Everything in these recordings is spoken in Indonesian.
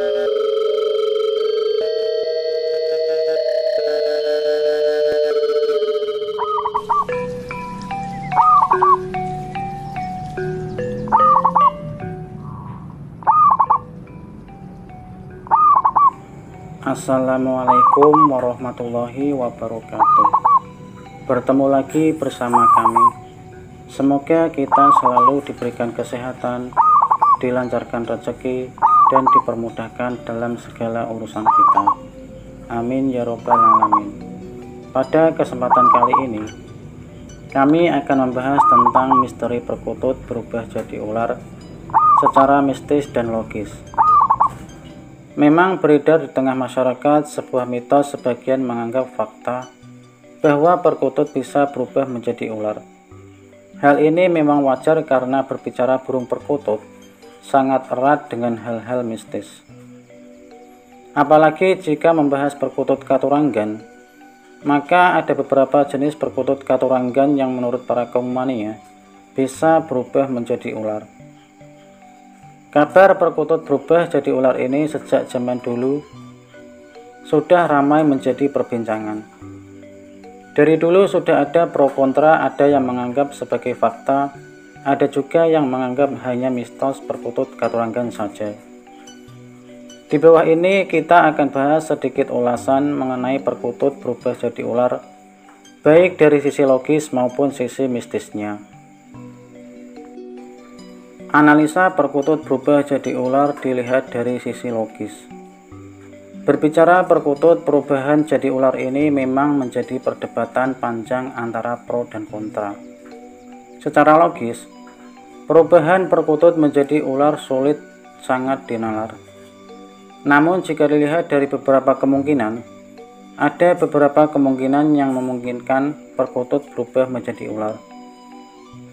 Assalamualaikum warahmatullahi wabarakatuh. Bertemu lagi bersama kami. Semoga kita selalu diberikan kesehatan, dilancarkan rezeki, dan dipermudahkan dalam segala urusan kita. Amin ya robbal alamin. Pada kesempatan kali ini, kami akan membahas tentang misteri perkutut berubah jadi ular secara mistis dan logis. Memang beredar di tengah masyarakat sebuah mitos sebagian menganggap fakta bahwa perkutut bisa berubah menjadi ular. Hal ini memang wajar karena berbicara burung perkutut sangat erat dengan hal-hal mistis. Apalagi jika membahas perkutut katuranggan, maka ada beberapa jenis perkutut katuranggan yang menurut para kaum mania bisa berubah menjadi ular. Kabar perkutut berubah jadi ular ini sejak zaman dulu sudah ramai menjadi perbincangan. Dari dulu sudah ada pro kontra, ada yang menganggap sebagai fakta, ada juga yang menganggap hanya mitos perkutut katuranggan saja. Di bawah ini kita akan bahas sedikit ulasan mengenai perkutut berubah jadi ular, baik dari sisi logis maupun sisi mistisnya. Analisa perkutut berubah jadi ular dilihat dari sisi logis. Berbicara perkutut perubahan jadi ular ini memang menjadi perdebatan panjang antara pro dan kontra. Secara logis, perubahan perkutut menjadi ular sulit sangat dinalar. Namun jika dilihat dari beberapa kemungkinan, ada beberapa kemungkinan yang memungkinkan perkutut berubah menjadi ular.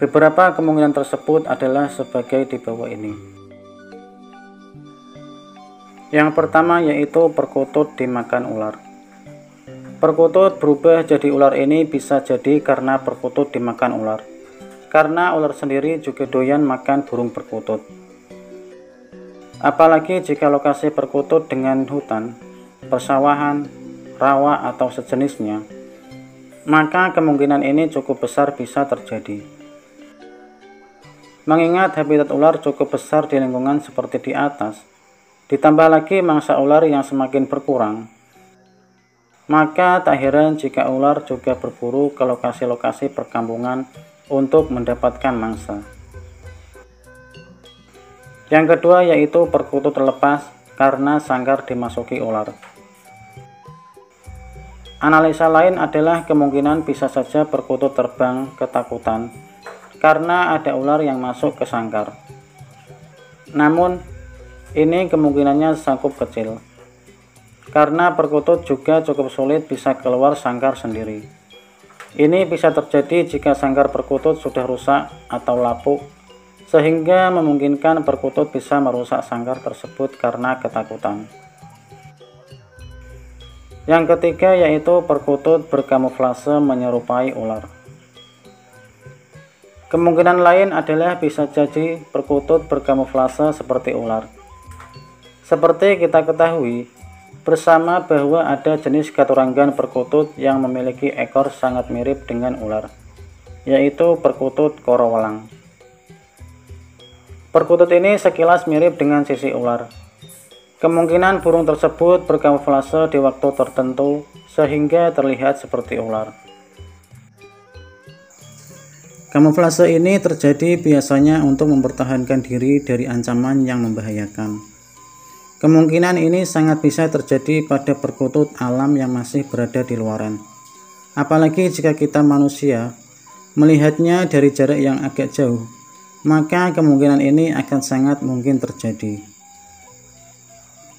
Beberapa kemungkinan tersebut adalah sebagai di bawah ini. Yang pertama yaitu perkutut dimakan ular. Perkutut berubah jadi ular ini bisa jadi karena perkutut dimakan ular, karena ular sendiri juga doyan makan burung perkutut. Apalagi jika lokasi perkutut dengan hutan, persawahan, rawa atau sejenisnya, maka kemungkinan ini cukup besar bisa terjadi. Mengingat habitat ular cukup besar di lingkungan seperti di atas, ditambah lagi mangsa ular yang semakin berkurang, maka tak heran jika ular juga berburu ke lokasi-lokasi perkampungan untuk mendapatkan mangsa. Yang kedua yaitu perkutut lepas karena sangkar dimasuki ular. Analisa lain adalah kemungkinan bisa saja perkutut terbang ketakutan karena ada ular yang masuk ke sangkar. Namun, ini kemungkinannya sangat kecil, karena perkutut juga cukup sulit bisa keluar sangkar sendiri. Ini bisa terjadi jika sangkar perkutut sudah rusak atau lapuk, sehingga memungkinkan perkutut bisa merusak sangkar tersebut karena ketakutan. Yang ketiga yaitu perkutut berkamuflase menyerupai ular. Kemungkinan lain adalah bisa jadi perkutut berkamuflase seperti ular. Seperti kita ketahui bersama bahwa ada jenis katuranggan perkutut yang memiliki ekor sangat mirip dengan ular, yaitu perkutut korowelang. Perkutut ini sekilas mirip dengan sisi ular. Kemungkinan burung tersebut berkamuflase di waktu tertentu sehingga terlihat seperti ular. Kamuflase ini terjadi biasanya untuk mempertahankan diri dari ancaman yang membahayakan. Kemungkinan ini sangat bisa terjadi pada perkutut alam yang masih berada di luaran. Apalagi jika kita manusia melihatnya dari jarak yang agak jauh, maka kemungkinan ini akan sangat mungkin terjadi.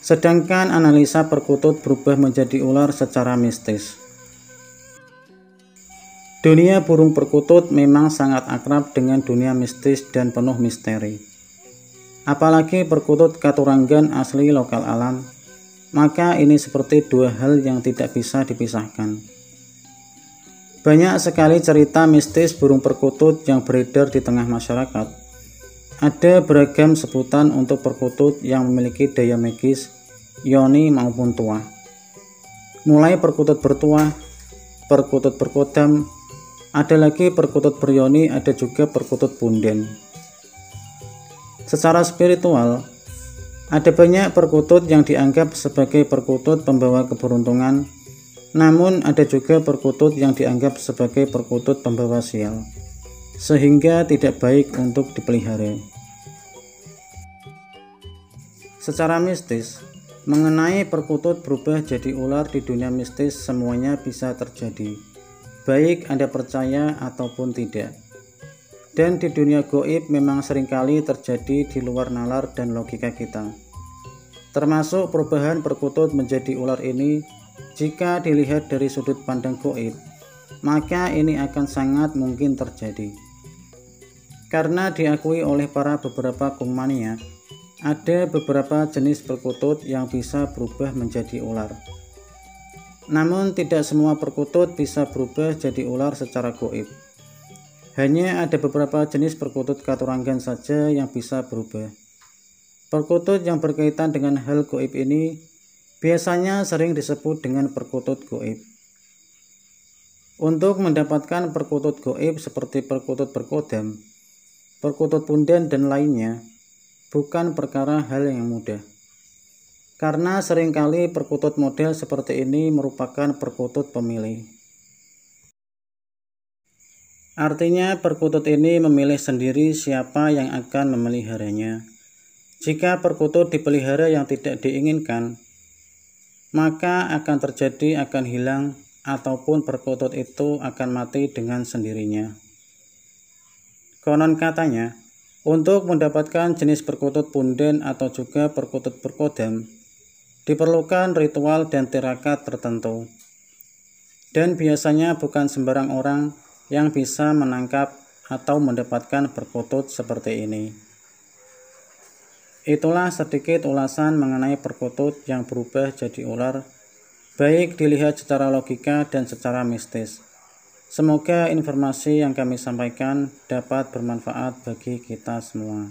Sedangkan analisa perkutut berubah menjadi ular secara mistis. Dunia burung perkutut memang sangat akrab dengan dunia mistis dan penuh misteri. Apalagi perkutut katuranggan asli lokal alam, maka ini seperti dua hal yang tidak bisa dipisahkan. Banyak sekali cerita mistis burung perkutut yang beredar di tengah masyarakat. Ada beragam sebutan untuk perkutut yang memiliki daya magis yoni maupun tuah. Mulai perkutut bertuah, perkutut berkodam, ada lagi perkutut beryoni, ada juga perkutut punden. Secara spiritual, ada banyak perkutut yang dianggap sebagai perkutut pembawa keberuntungan, namun ada juga perkutut yang dianggap sebagai perkutut pembawa sial, sehingga tidak baik untuk dipelihara. Secara mistis, mengenai perkutut berubah jadi ular di dunia mistis semuanya bisa terjadi, baik Anda percaya ataupun tidak. Dan di dunia goib memang seringkali terjadi di luar nalar dan logika kita. Termasuk perubahan perkutut menjadi ular ini, jika dilihat dari sudut pandang goib, maka ini akan sangat mungkin terjadi. Karena diakui oleh para beberapa kungmania, ada beberapa jenis perkutut yang bisa berubah menjadi ular. Namun tidak semua perkutut bisa berubah jadi ular secara goib. Hanya ada beberapa jenis perkutut katuranggan saja yang bisa berubah. Perkutut yang berkaitan dengan hal goib ini biasanya sering disebut dengan perkutut goib. Untuk mendapatkan perkutut goib seperti perkutut berkodam, perkutut punden dan lainnya, bukan perkara hal yang mudah. Karena seringkali perkutut model seperti ini merupakan perkutut pemilih. Artinya perkutut ini memilih sendiri siapa yang akan memeliharanya. Jika perkutut dipelihara yang tidak diinginkan, maka akan terjadi akan hilang ataupun perkutut itu akan mati dengan sendirinya. Konon katanya, untuk mendapatkan jenis perkutut punden atau juga perkutut berkodam, diperlukan ritual dan tirakat tertentu. Dan biasanya bukan sembarang orang yang bisa menangkap atau mendapatkan perkutut seperti ini. Itulah sedikit ulasan mengenai perkutut yang berubah jadi ular, baik dilihat secara logika dan secara mistis. Semoga informasi yang kami sampaikan dapat bermanfaat bagi kita semua.